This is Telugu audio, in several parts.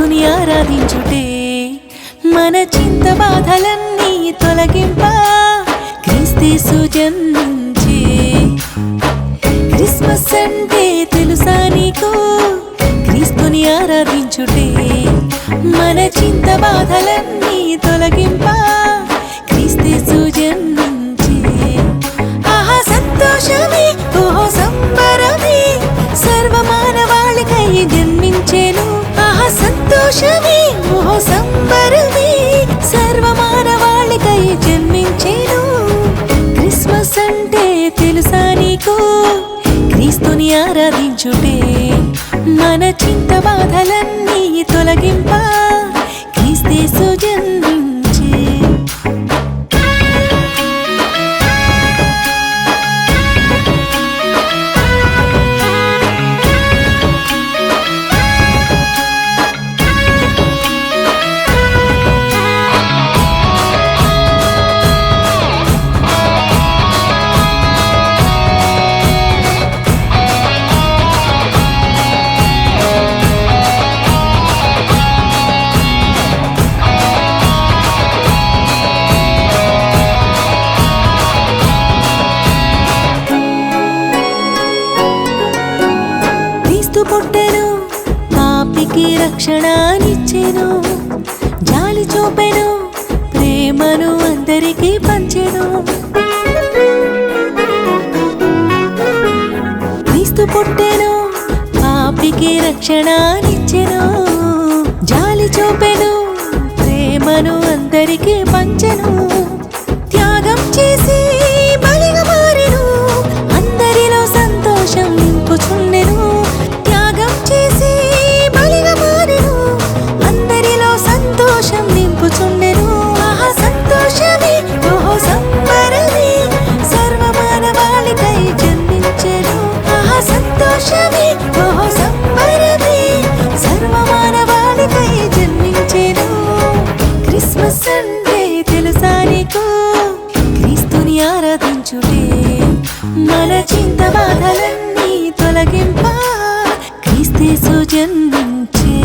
క్రీస్తుని ఆరాధించుటే మన చింత బాధలన్నీ తొలగింప క్రీస్తేసు జన్మించే. క్రిస్మస్ అంటే తెలుసా నీకు? క్రీస్తుని ఆరాధించుటే మన చింత బాధలన్నీ తొలగింప క్రీస్తేసు జన్మించే. ఆహా సంతోషమే ఓహో సంబరమే సర్వమానవాళికై జన్మించేను. ఆహా సంతోషమే ఓహో సంబరమే సర్వమానవాళికై జన్మించేను. క్రిస్మస్ అంటే తెలుసా నీకు? క్రీస్తుని ఆరాధించుటే మన చింత బాధలన్నీ తొలగింప క్రీస్తేసు జన్మించే. పుట్టెను పాపికి రక్షణనిచ్చెను, జాలి చూపెను ప్రేమను అందరికీ పంచెను. క్రీస్తు పుట్టెను పాపికి రక్షణనిచ్చెను, జాలి చూపెను ప్రేమను అందరికీ పంచెను. త్యాగం చేసి బలిగా మారెను, అందరిలో సంతోషం నింపుచుండెను. క్రిస్మస్ అంటే తెలుసా నీకు? క్రీస్తుని ఆరాధించుటే మన చింత బాధలన్నీ తొలగింప క్రీస్తేసు జన్మించే.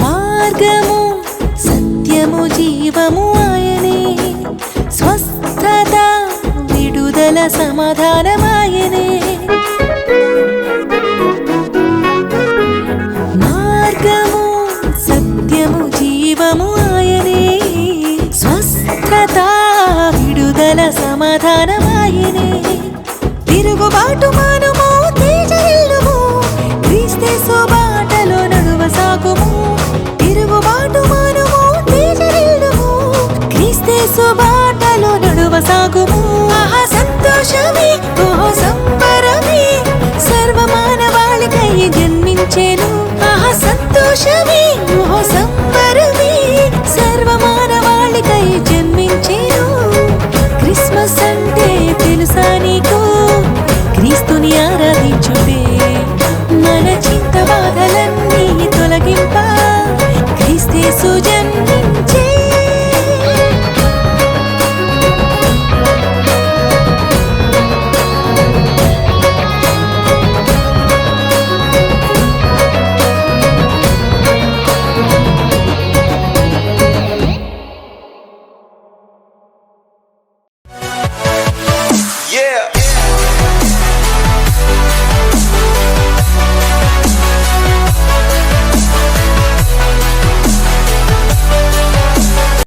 మార్గము సత్యము జీవము ఆయనే, స్వస్థత విడుదల సమాధానమాయనే. మార్గము సత్యము జీవము ఆయనే, స్వస్థత విడుదల సమాధానమాయనే. తిరుగుబాటు మానుము తేజరిల్లుము, క్రీస్తేసు బాటలో నడువసాగుము. తిరుగుబాటు మానుము తేజరిల్లుము, క్రీస్తేసు బాటలో నడువసాగుము. ఆహా సంతోషమే ఓహో సంబరమే సర్వమానవాళికై జన్మించెను. ఆహా సంతోషమే ఓహో సంబరమే సర్వమానవాళికై జన్మించెను. క్రిస్మస్ అంటే తెలుసా నీకు? క్రీస్తుని ఆరాధించుటే మన చింత బాధలన్నీ తొలగింప క్రీస్తేసు జన్మించే.